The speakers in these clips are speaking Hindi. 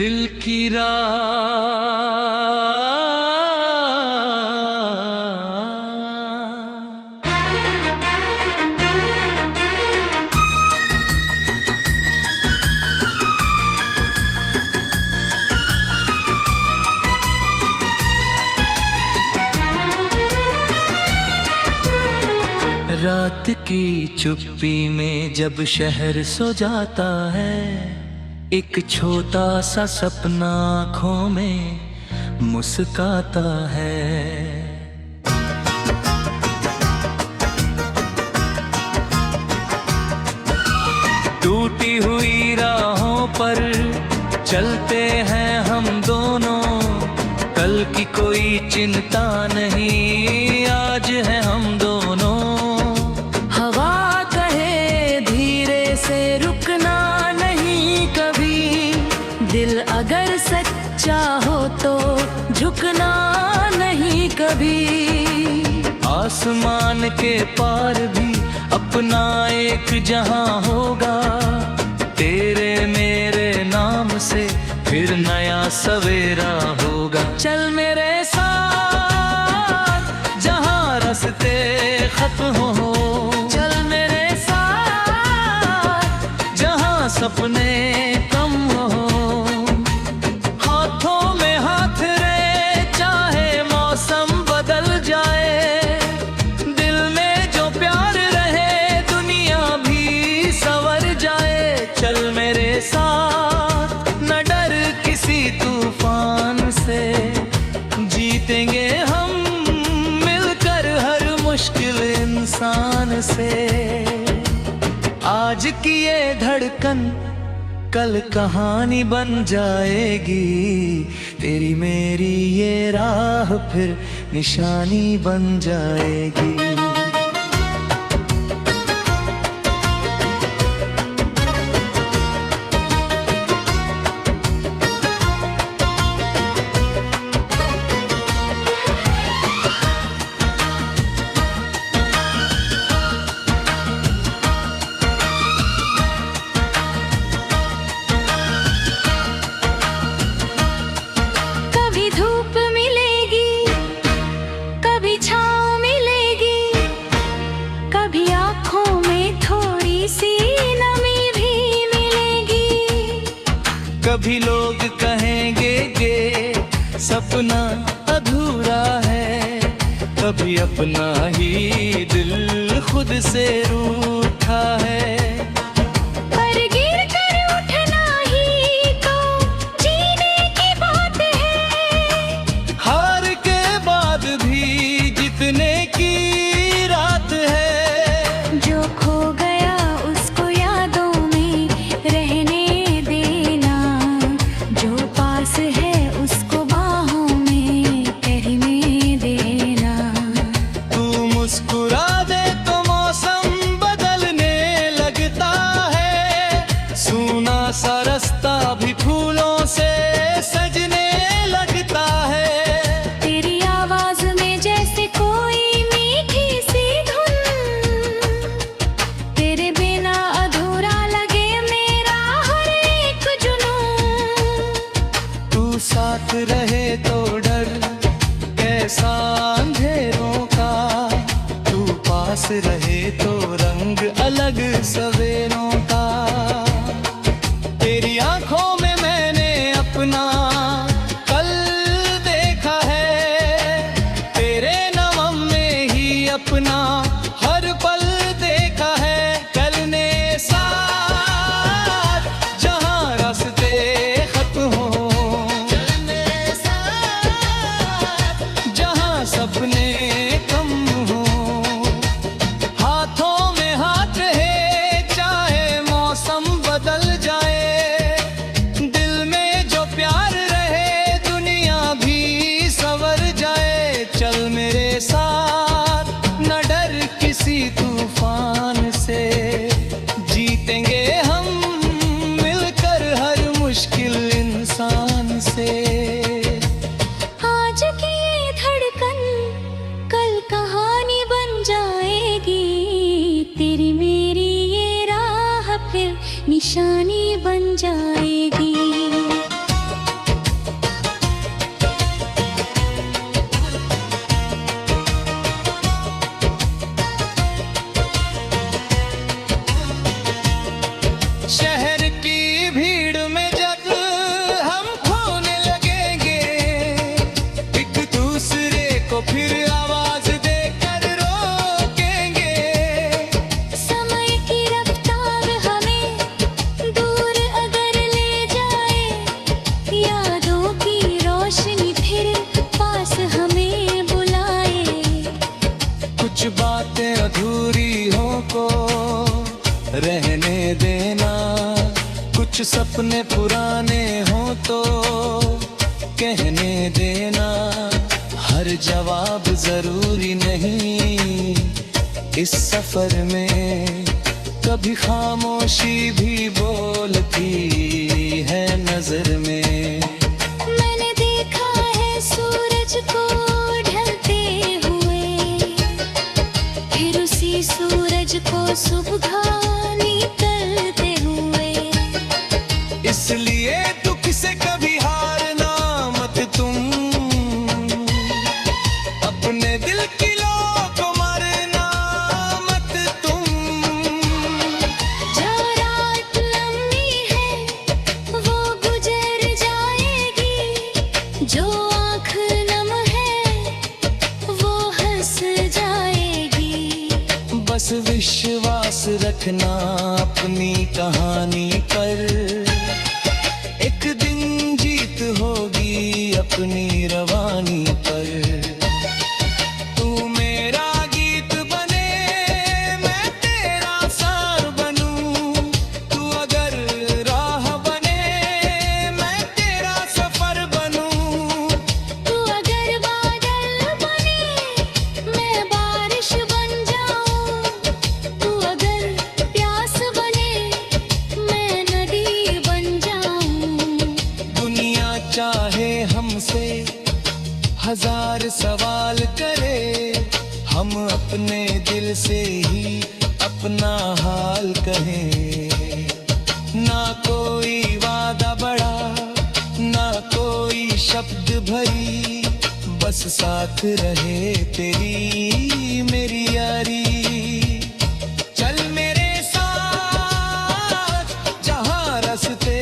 दिल की राह। रात की चुप्पी में जब शहर सो जाता है, एक छोटा सा सपना आँखों में मुस्काता है। टूटी हुई राहों पर चलते हैं हम दोनों, कल की कोई चिंता नहीं, आज है हम दोनों। हवा कहे धीरे से रुकना नहीं कभी, दिल अगर सच्चा हो तो झुकना नहीं कभी। आसमान के पार भी अपना एक जहां होगा, तेरे मेरे नाम से फिर नया सवेरा होगा। चल मेरे साथ जहां रास्ते खत्म हो, चल मेरे साथ जहां सपने कम हो। हाथों में हाथ रे चाहे मौसम बदल जाए, दिल में जो प्यार रहे दुनिया भी संवर जाए। चल मेरे साथ न डर किसी तूफान से, जीतेंगे हम मिलकर हर मुश्किल इंसान से। आज की ये धड़कन कल कहानी बन जाएगी, तेरी मेरी ये राह फिर निशानी बन जाएगी। कभी लोग कहेंगे कि सपना अधूरा है, कभी अपना ही दिल खुद से रूठा है। पर गिर कर उठना ही तो जीने की बात है, हार के बाद भी जीतने की रात है। जो खो गया उसको यादों में रहने देना, जो पास है उसको बाहों में कहने देना। तू मुस्कुरा दे तो मौसम बदलने लगता है, सूना सा रास्ता भी फूलों से सजने लगता है। तेरी आवाज में जैसे कोई मीठी सी धुन, तेरे बिना अधूरा लगे मेरा हर एक जुनून। तू साथ रहे तो डर कैसा अंधेरों का, तू पास रहे तो रंग अलग सवेरों का। तेरी आंखों में मैंने अपना कल देखा है, तेरे नमन में ही अपना हर पल देखा है। चलने साथ जहां रास्ते खत्म हो, चलने साथ जहां सपने कम हो। हाथों में हाथ है चाहे मौसम बदल जाए, दिल में जो प्यार रहे दुनिया भी संवर जाए। चल मेरे साथ न डर किसी तूफान से, जीतेंगे हम मिलकर हर मुश्किल इंसान से। आज की ये धड़कन कल कहानी बन जाएगी, तेरी मेरी ये राह फिर निशानी बन जाएगी। फिर आवाज देकर रोकेंगे। समय की रफ्तार हमें दूर अगर ले जाए, यादों की रोशनी फिर पास हमें बुलाए। कुछ बातें अधूरी हो को रहने देना, कुछ सपने पुराने हो तो कहने देना। हर जवाब जरूरी नहीं इस सफर में, कभी खामोशी भी बोलती है नजर में। मैंने देखा है सूरज को ढलते हुए, फिर उसी सूरज को सुबह निकलते हुए। इसलिए दुख से कभी हारना मत तुम, अपने दिल की लो को मारना मत तुम। जो रात लंबी है वो गुजर जाएगी, जो आँख नम है वो हंस जाएगी। बस विश्वास रखना अपनी कहानी पर, एक दिन जीत होगी अपनी रवानी पर। तू मेरा गीत बने मैं तेरा सार बनूं, तू अगर राह बने मैं तेरा सफर बनूं। तू अगर बादल बने मैं बारिश बन जाऊं, तू अगर प्यास बने मैं नदी बन जाऊं। दुनिया चाहे हमसे हजार सवाल करे, हम अपने दिल से ही अपना हाल कहें। ना कोई वादा बड़ा ना कोई शब्द भरी, बस साथ रहे तेरी मेरी यारी। चल मेरे साथ जहाँ रास्ते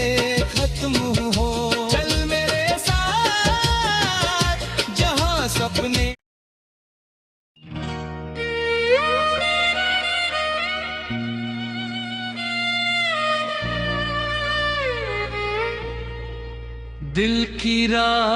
खत्म हो, चल मेरे साथ जहाँ सपने। दिल की रात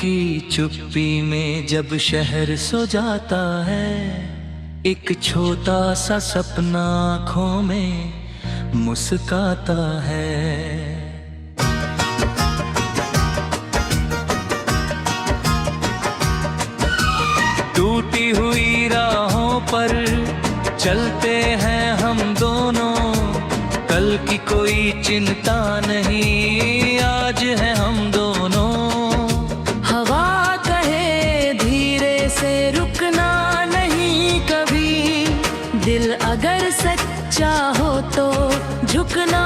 की चुप्पी में जब शहर सो जाता है, एक छोटा सा सपना आँखों में मुस्काता है। टूटी हुई राहों पर चलते हैं हम दोनों, कल की कोई चिंता नहीं आज है हम दोनों। हवा कहे धीरे से रुकना नहीं कभी, दिल अगर सच्चा हो तो झुकना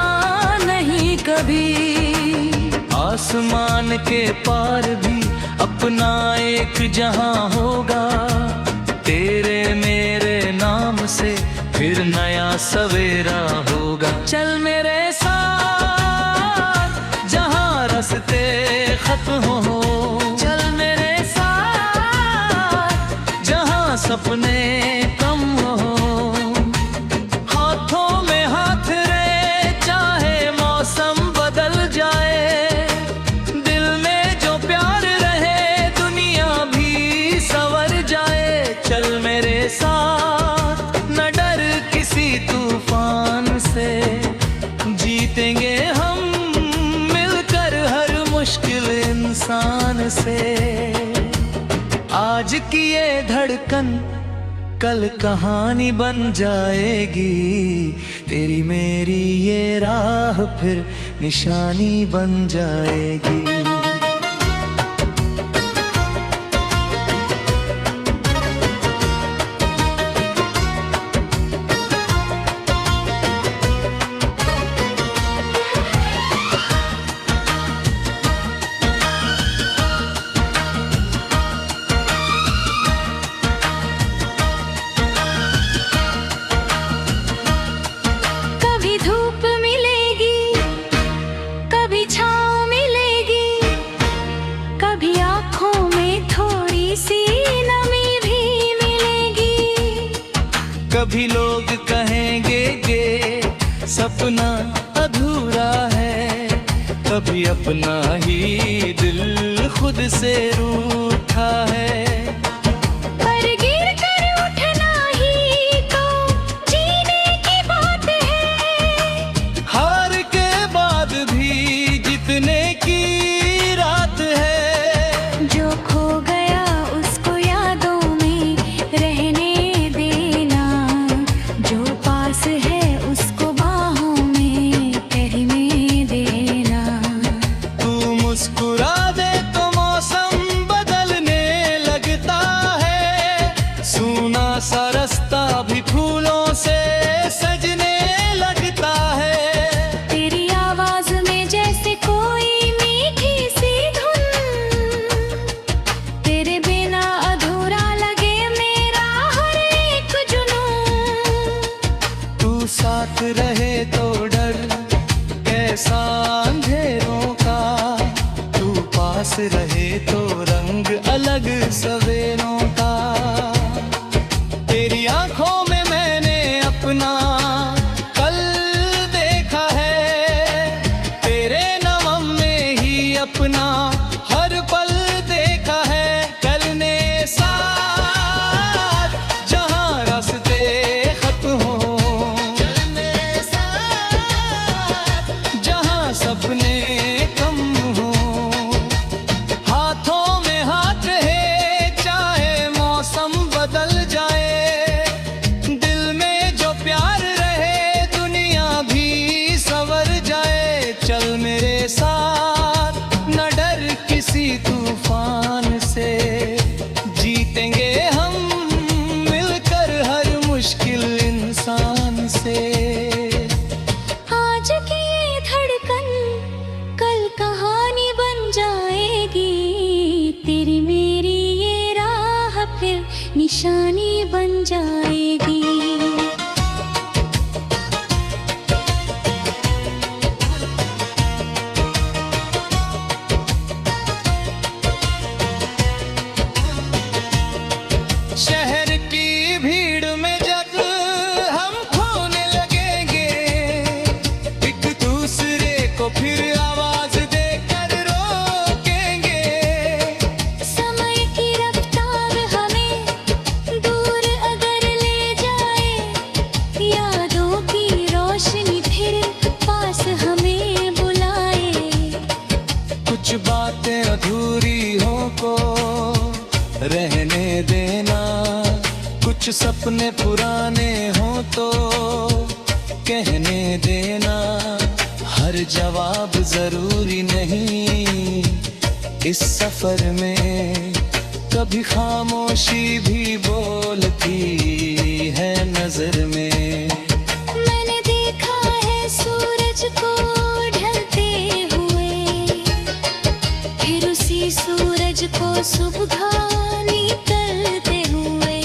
नहीं कभी। आसमान के पार भी अपना एक जहां होगा, तेरे मेरे नाम से फिर नया सवेरा होगा। चल मेरे साथ जहां रास्ते खत्म हो, चल मेरे साथ जहां सपने कम हो। हाथों में हाथ रे चाहे मौसम बदल जाए, दिल में जो प्यार रहे दुनिया भी संवर जाए। चल मेरे साथ न डर किसी तूफान से, जीतेंगे हम मिलकर हर मुश्किल इंसान से। आज की ये धड़कन कल कहानी बन जाएगी, तेरी मेरी ये राह फिर निशानी बन जाएगी। कभी अपना ही दिल खुद से रूठा है। पर गिर कर उठना ही तो जीने की बात है। हार के बाद भी जीतने की रात है। जो खो गया उसको यादों में रहने देना, जो पास है उसको बाहों में कहने देना। तू मुस्कुरा दे तो मौसम बदलने लगता है। सूना सा रास्ता भी फूलों से सजने लगता है। तेरी आवाज में जैसे कोई मीठी सी धुन, तेरे बिना अधूरा लगे मेरा हर एक जुनून। तू साथ रहे तो डर कैसा अंधेरों का, तू पास रहे तो रंग अलग सवेरों का। तेरी आंखों में मैंने अपना कल देखा है। तेरे नमन में ही अपना हर पल देखा है। कल ने साथ जहां रास्ते खत्म हो, जहां सपने कम हो। हाथों में हाथ रहे चाहे मौसम बदल जाए। दिल में जो प्यार रहे दुनिया भी संवर जाए। चल मेरे साथ न डर किसी तूफान से, जीतेंगे हम मिलकर हर मुश्किल इंसान से। आज की ये धड़कन कल कहानी बन जाएगी। तेरी मेरी ये राह फिर निशानी बन जाएगी। शहर की भीड़ में जब हम खोने लगेंगे, एक दूसरे को फिर आवाज देकर रोकेंगे। समय की रफ्तार हमें दूर अगर ले जाए, यादों की रोशनी फिर पास हमें बुलाए। कुछ बातें अधूरी हो को रहने देना, कुछ सपने पुराने हो तो कहने देना। हर जवाब जरूरी नहीं इस सफर में, कभी खामोशी भी बोलती है नजर में। मैंने देखा है सूरज को ढलते हुए, फिर उसी सूरज को सुबह निकलते हुए।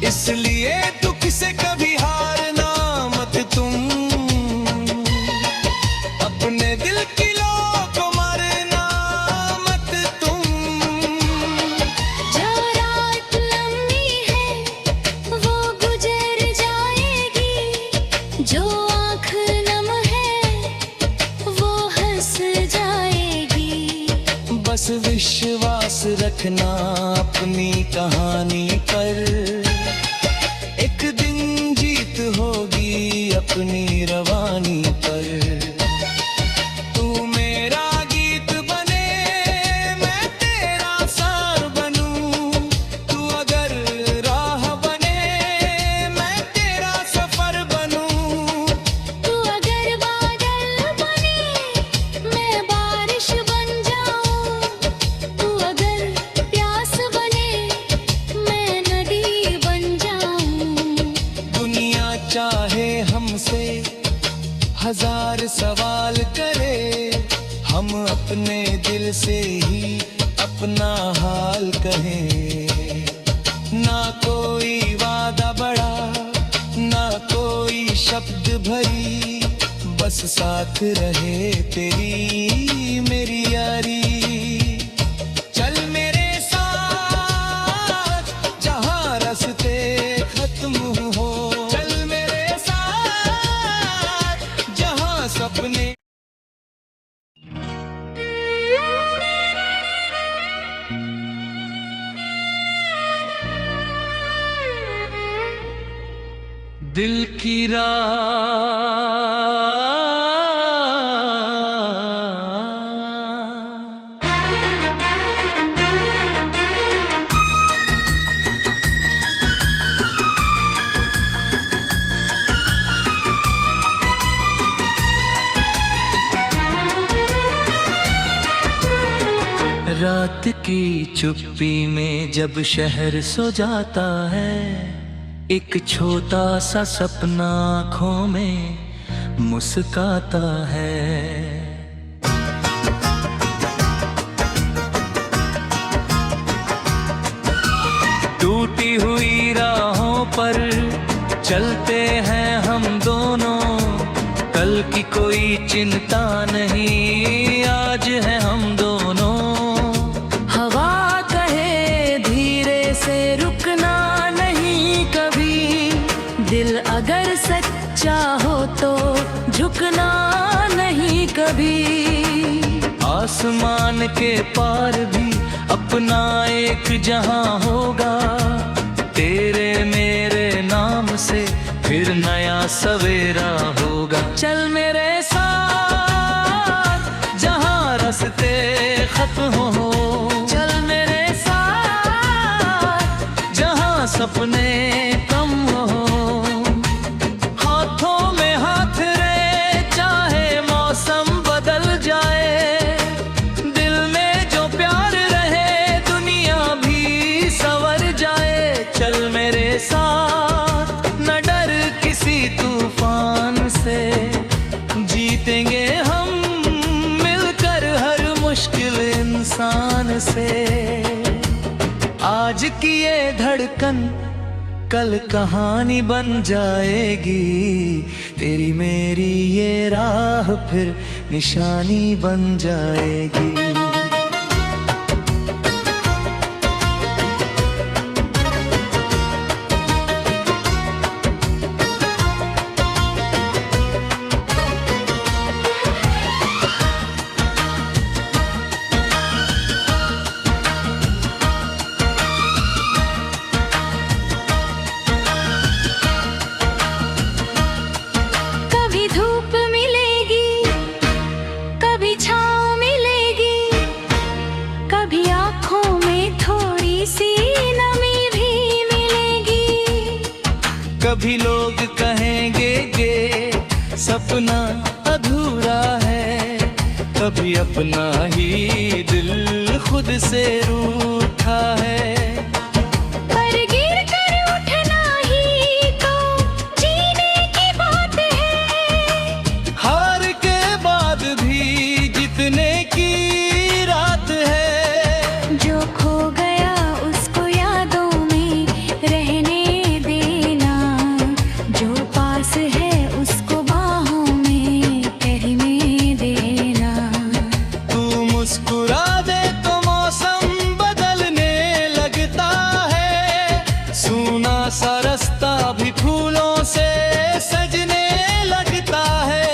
इसलिए दुख से कभी हारना मत तुम, अपने दिल की लो को मारना मत तुम। जो रात लंबी है वो गुजर जाएगी, जो आँख नम है वो हंस जाएगी। बस विश्वास रखना अपनी कहानी पर, एक दिन जीत होगी अपनी रवानी पर। तू मेरा गीत बने मैं तेरा सार बनूं, तू अगर राह बने मैं तेरा सफर बनूं। तू अगर बादल बने मैं बारिश बन जाऊं, तू अगर प्यास बने मैं नदी बन जाऊं। दुनिया चाहे हमसे हजार सवाल करे, हम अपने दिल से ही अपना हाल कहें। ना कोई वादा बड़ा ना कोई शब्द भरी, बस साथ रहे तेरी मेरी यारी। चल मेरे साथ जहां रास्ते खत्म हो, चल मेरे साथ जहां सपने दिल की रात की चुप्पी में जब शहर सो जाता है, एक छोटा सा सपना आँखों में मुस्काता है। टूटी हुई राहों पर चलते हैं हम दोनों, कल की कोई चिंता नहीं, आज है हम दोनों। हवा कहे धीरे से रुकना नहीं कभी, दिल अगर सच्चा हो तो झुकना नहीं कभी। आसमान के पार भी अपना एक जहां होगा, तेरे मेरे नाम से फिर नया सवेरा होगा। चल मेरे साथ जहां रास्ते खत्म हो, चल मेरे साथ जहां सपने कम हो। हाथों में हाथ रे चाहे मौसम बदल जाए, दिल में जो प्यार रहे दुनिया भी संवर जाए। चल मेरे साथ न डर किसी तूफान से, जीतेंगे हम मिलकर हर मुश्किल इंसान से। आज की ये धड़कन कल कहानी बन जाएगी, तेरी मेरी ये राह फिर निशानी बन जाएगी। कभी धूप मिलेगी, कभी छाँव मिलेगी, कभी आँखों में थोड़ी सी नमी भी मिलेगी। कभी लोग कहेंगे ये सपना अधूरा है, कभी अपना ही दिल खुद से रूठा है। पर गिर कर उठना ही तो जीने की बात है, हार के बाद भी जीतने की रात है। जो खो गया उसको यादों में रहने देना, जो पास है उसको बाहों में कहने देना। तू मुस्कुरा दे तो मौसम बदलने लगता है, सूना सा रास्ता भी फूलों से सजने लगता है।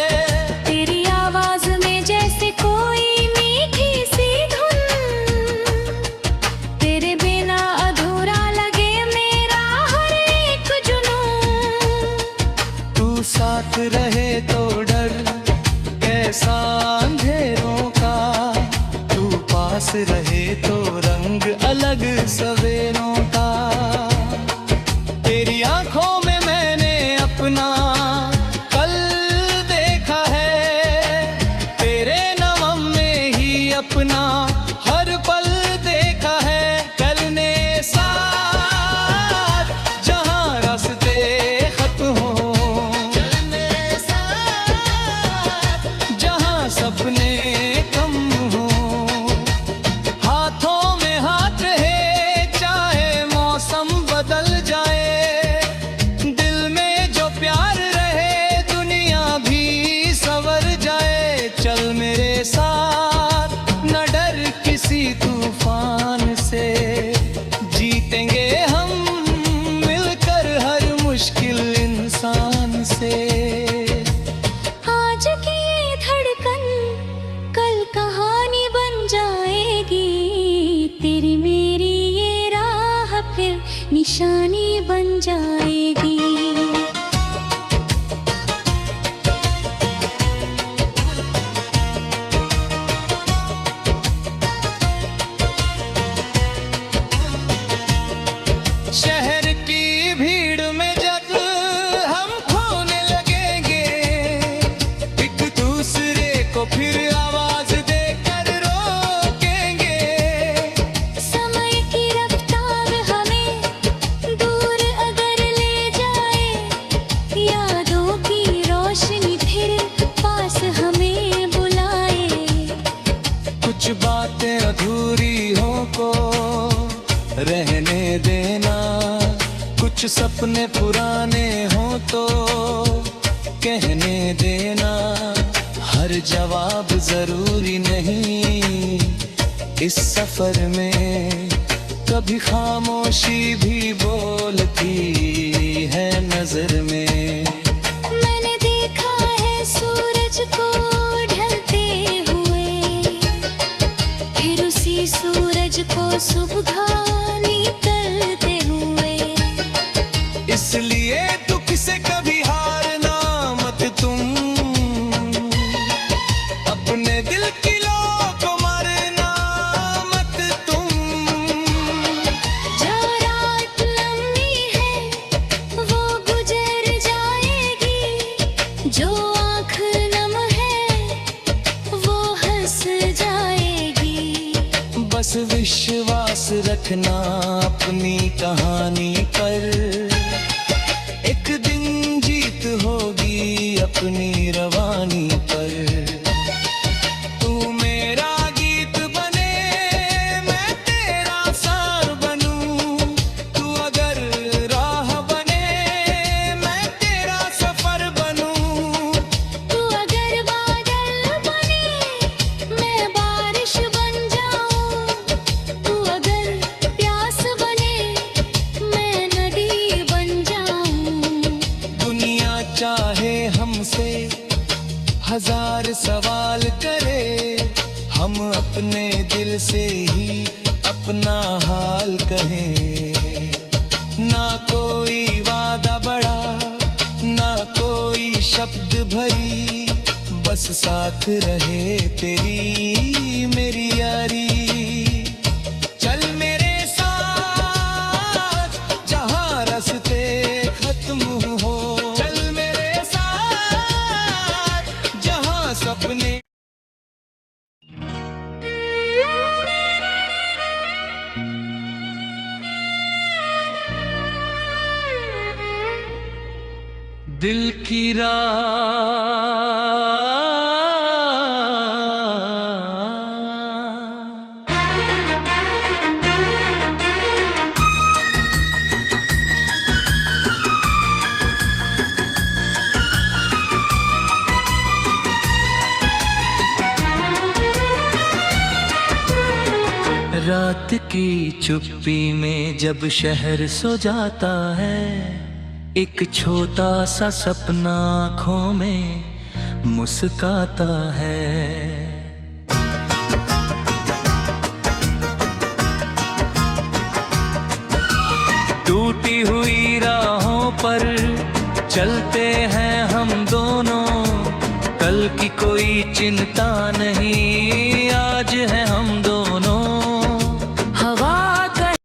तेरी आवाज में जैसे कोई मीठी सी धुन, तेरे बिना अधूरा लगे मेरा हर एक जुनून। तू साथ रहे तो डर कैसा अंधेरों का, तू पास रहे तो रंग अलग सवेरों का। तेरी आंखों में मैंने अपना कल देखा है, तेरे नमम में ही अपना हर पल देखा है। कल ने साथ जहां रास्ते खत्म हो, जहां सपने कम हो। हाथों में हाथ है चाहे मौसम बदल जाए, दिल में जो प्यार रहे दुनिया भी संवर जाए। चल मेरे साथ न डर किसी तूफान से, जीतेंगे हम मिलकर हर मुश्किल इंसान से। आज की ये धड़कन कल कहानी बन जाएगी, तेरी मेरी ये राह फिर निशानी बन जाएगी। फिर आवाज देकर रोकेंगे। समय की रफ्तार हमें दूर अगर ले जाए, यादों की रोशनी फिर पास हमें बुलाए। कुछ बातें अधूरी हो को रहने देना, कुछ सपने पुराने हो तो कहने देना। हर जवाब जरूरी नहीं इस सफर में, कभी खामोशी भी बोलती है नजर में। मैंने देखा है सूरज को ढलते हुए, फिर उसी सूरज को सुबह निकलते हुए। इसलिए दुख से कभी हारना मत तुम, अपने दिल की लो को मारना मत तुम। जो रात लंबी है वो गुजर जाएगी, जो आँख नम है वो हंस जाएगी। बस विश्वास रखना अपनी कहानी पर, एक दिन जीत होगी अपनी रवानी पर। तू मेरा गीत बने मैं तेरा सार बनूं, तू अगर राह बने मैं तेरा सफर बनूं। तू अगर बादल बने मैं बारिश बन जाऊं, तू अगर प्यास बने मैं नदी बन जाऊं। दुनिया चाहे हमसे हजार सवाल करे, हम अपने दिल से ही अपना हाल कहें। ना कोई वादा बड़ा ना कोई शब्द भरी, बस साथ रहे तेरी मेरी यारी। चल मेरे साथ जहां रास्ते खत्म हो, चल मेरे साथ जहां सपने। दिल की रात की चुप्पी में जब शहर सो जाता है, एक छोटा सा सपना आँखों में मुस्काता है। टूटी हुई राहों पर चलते हैं हम दोनों, कल की कोई चिंता नहीं, आज है